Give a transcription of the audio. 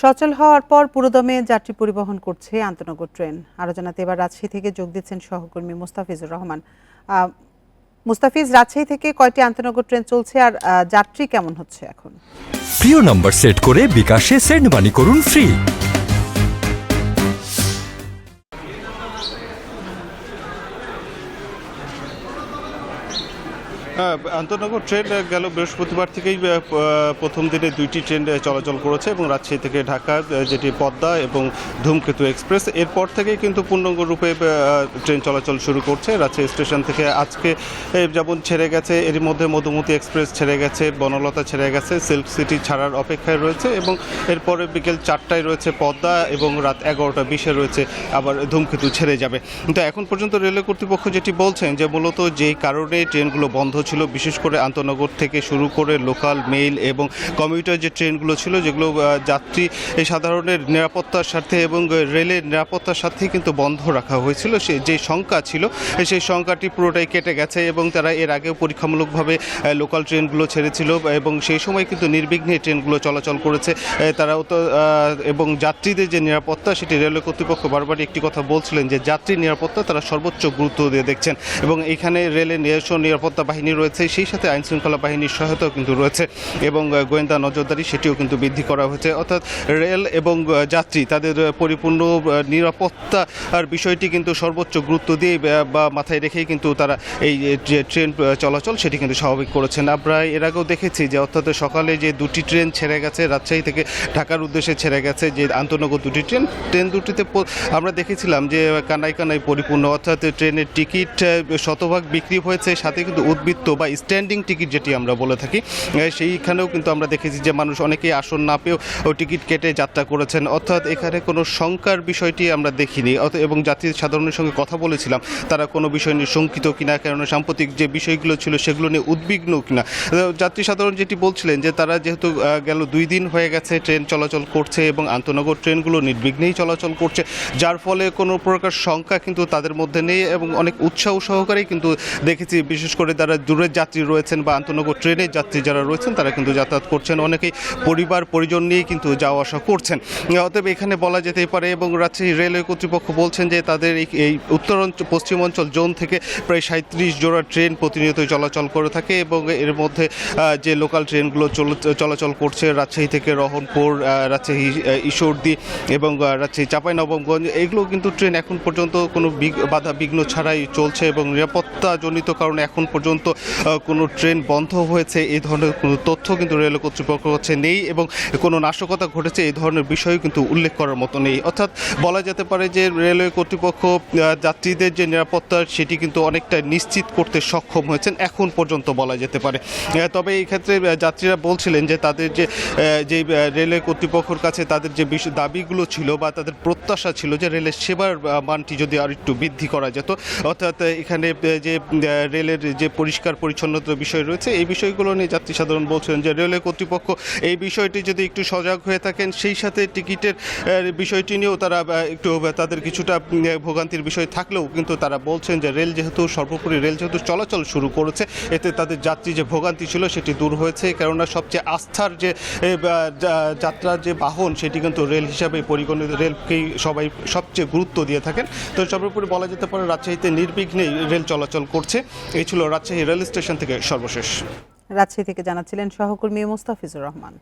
সচল হওয়ার পর পুরোদমে যাত্রী পরিবহন করছে আন্তনগর ট্রেন। আরও জানাতে এবার রাজশাহী থেকে যোগ দিচ্ছেন সহকর্মী মুস্তাফিজুর রহমান। মুস্তাফিজ, রাজশাহী থেকে কয়টি আন্তনগর ট্রেন চলছে আর যাত্রী কেমন হচ্ছে এখন? প্রিয় নাম্বার সেট করে বিকাশে সেন্ড মানি করুন ফ্রি। আন্তনগর ট্রেন গেল বৃহস্পতিবার থেকেই প্রথম দিনে দুইটি ট্রেন চলাচল করেছে এবং রাজশাহী থেকে ঢাকা যেটি পদ্মা এবং ধূমকেতু এক্সপ্রেস এরপর থেকেই কিন্তু পূর্ণাঙ্গ রূপে ট্রেন চলাচল শুরু করছে। রাজশাহী স্টেশন থেকে আজকে যেমন ছেড়ে গেছে, এর মধ্যে মধুমতি এক্সপ্রেস ছেড়ে গেছে, বনলতা ছেড়ে গেছে, সিল্ক সিটি ছাড়ার অপেক্ষায় রয়েছে এবং এরপরে বিকেল 4টায় রয়েছে পদ্মা এবং রাত 11:20 রয়েছে আবার ধূমকেতু ছেড়ে যাবে। কিন্তু এখন পর্যন্ত রেলওয়ে কর্তৃপক্ষ যেটি বলছেন যে মূলত যেই কারণে ট্রেনগুলো বন্ধ ছিল, বিশেষ করে আন্তনগর থেকে শুরু করে লোকাল, মেইল এবং কমিউটার যে ট্রেনগুলো ছিল, যেগুলো যাত্রী সাধারণের নিরাপত্তার স্বার্থে এবং রেলের নিরাপত্তার সাথে কিন্তু বন্ধ রাখা হয়েছিল। সে যে সংখ্যা ছিল সেই সংখ্যাটি পুরোটাই কেটে গেছে এবং তারা এর আগেও পরীক্ষামূলকভাবে লোকাল ট্রেনগুলো ছেড়েছিল এবং সেই সময় কিন্তু নির্বিঘ্নে ট্রেনগুলো চলাচল করেছে। তারাও তো এবং যাত্রীদের যে নিরাপত্তা, সেটি রেলওয়ে কর্তৃপক্ষ বারবার একটি কথা বলছিলেন যে যাত্রীর নিরাপত্তা তারা সর্বোচ্চ গুরুত্ব দিয়ে দেখছেন এবং এখানে রেলের নিজস্ব নিরাপত্তা বাহিনী রয়েছে, সেই সাথে আইনশৃঙ্খলা বাহিনীর সহায়তাও কিন্তু রয়েছে এবং গোয়েন্দা নজরদারি সেটিও কিন্তু বৃদ্ধি করা হয়েছে। অর্থাৎ রেল এবং যাত্রী তাদের পরিপূর্ণ নিরাপত্তার বিষয়টি কিন্তু সর্বোচ্চ গুরুত্ব দিয়ে বা মাথায় রেখেই কিন্তু তারা এই যে ট্রেন চলাচল সেটি কিন্তু স্বাভাবিক করেছেন। আমরা এর আগেও দেখেছি যে অর্থাৎ সকালে যে দুটি ট্রেন ছেড়ে গেছে, রাজশাহী থেকে ঢাকার উদ্দেশ্যে ছেড়ে গেছে যে আন্তনগর দুটি ট্রেন দুটিতে আমরা দেখেছিলাম যে কানায় কানায় পরিপূর্ণ, অর্থাৎ ট্রেনের টিকিট শতভাগ বিক্রি হয়েছে, সাথে কিন্তু উদ্বৃত্ত বা স্ট্যান্ডিং টিকিট যেটি আমরা বলে থাকি সেইখানেও কিন্তু আমরা দেখেছি যে মানুষ অনেকেই আসন না পেয়েও টিকিট কেটে যাত্রা করেছেন। অর্থাৎ এখানে কোনো শঙ্কার বিষয়টি আমরা দেখিনি এবং যাত্রী সাধারণের সঙ্গে কথা বলেছিলাম, তারা কোনো বিষয় নিয়ে শঙ্কিত কিনা, কারণ সাম্প্রতিক যে বিষয়গুলো ছিল সেগুলো নিয়ে উদ্বিগ্ন কিনা। যাত্রী সাধারণ যেটি বলছিলেন যে তারা যেহেতু গেল 2 দিন হয়ে গেছে ট্রেন চলাচল করছে এবং আন্তনগর ট্রেনগুলো নির্বিঘ্নেই চলাচল করছে, যার ফলে কোনো প্রকার শঙ্কা কিন্তু তাদের মধ্যে নেই এবং অনেক উৎসাহ সহকারেই কিন্তু দেখেছি, বিশেষ করে যারা দূরের যাত্রী রয়েছেন বা আন্তনগর ট্রেনের যাত্রী যারা রয়েছেন তারা কিন্তু যাতায়াত করছেন, অনেকেই পরিবার পরিজন নিয়েই কিন্তু যাওয়া আসা করছেন। অতএব এখানে বলা যেতেই পারে এবং রাজশাহী রেলওয়ে কর্তৃপক্ষ বলছেন যে তাদের এই পশ্চিমাঞ্চল জোন থেকে প্রায় 37 জোড়া ট্রেন প্রতিনিয়তই চলাচল করে থাকে এবং এর মধ্যে যে লোকাল ট্রেনগুলো চলাচল করছে রাজশাহী থেকে রহনপুর, রাজশাহী ঈশ্বরদী এবং রাজশাহী চাঁপাইনবাবগঞ্জ, এগুলো কিন্তু ট্রেন এখন পর্যন্ত কোনো বাধা বিঘ্ন ছাড়াই চলছে এবং নিরাপত্তাজনিত কারণে এখন পর্যন্ত কোনো ট্রেন বন্ধ হয়েছে এই ধরনের কোনো তথ্য কিন্তু রেল কর্তৃপক্ষ কাছে নেই এবং কোনো নাশকতা ঘটেছে এই ধরনের বিষয়ও কিন্তু উল্লেখ করার মতো নেই। অর্থাৎ বলা যেতে পারে যে রেলওয়ে কর্তৃপক্ষ যাত্রীদের যে নিরাপত্তা সেটি কিন্তু অনেকটা নিশ্চিত করতে সক্ষম হয়েছেন এখন পর্যন্ত বলা যেতে পারে। তবে এই ক্ষেত্রে যাত্রীরা বলছিলেন যে তাদের যে রেলওয়ে কর্তৃপক্ষের কাছে তাদের যে দাবিগুলো ছিল বা তাদের প্রত্যাশা ছিল যে রেলের সেবার মানটি যদি আর একটু বৃদ্ধি করা যেত, অর্থাৎ এখানে যে রেলের যে পরিষ্কার পরিচ্ছন্নতার বিষয় রয়েছে এই বিষয়গুলো নিয়ে যাত্রী সাধারণ বলছেন যে রেলওয়ে কর্তৃপক্ষ এই বিষয়টি যদি একটু সজাগ হয়ে থাকেন, সেই সাথে টিকিটের বিষয়টি নিয়েও তারা একটু তাদের কিছুটা ভোগান্তির বিষয় থাকলেও কিন্তু তারা বলছেন যে সর্বোপরি রেল যেহেতু চলাচল শুরু করেছে, এতে তাদের যাত্রী যে ভোগান্তি ছিল সেটি দূর হয়েছে। কেননা সবচেয়ে আস্থার যে যাত্রার যে বাহন সেটি কিন্তু রেল হিসাবে পরিগণিত, রেলকেই সবাই সবচেয়ে গুরুত্ব দিয়ে থাকেন। তো সর্বোপরি বলা যেতে পারে রাজশাহীতে নির্বিঘ্নেই রেল চলাচল করছে। এই ছিল রাজশাহী রেল স্টেশন থেকে সর্বশেষ। রাজশাহী থেকে জানাচ্ছিলেন সহকর্মী মুস্তাফিজুর রহমান।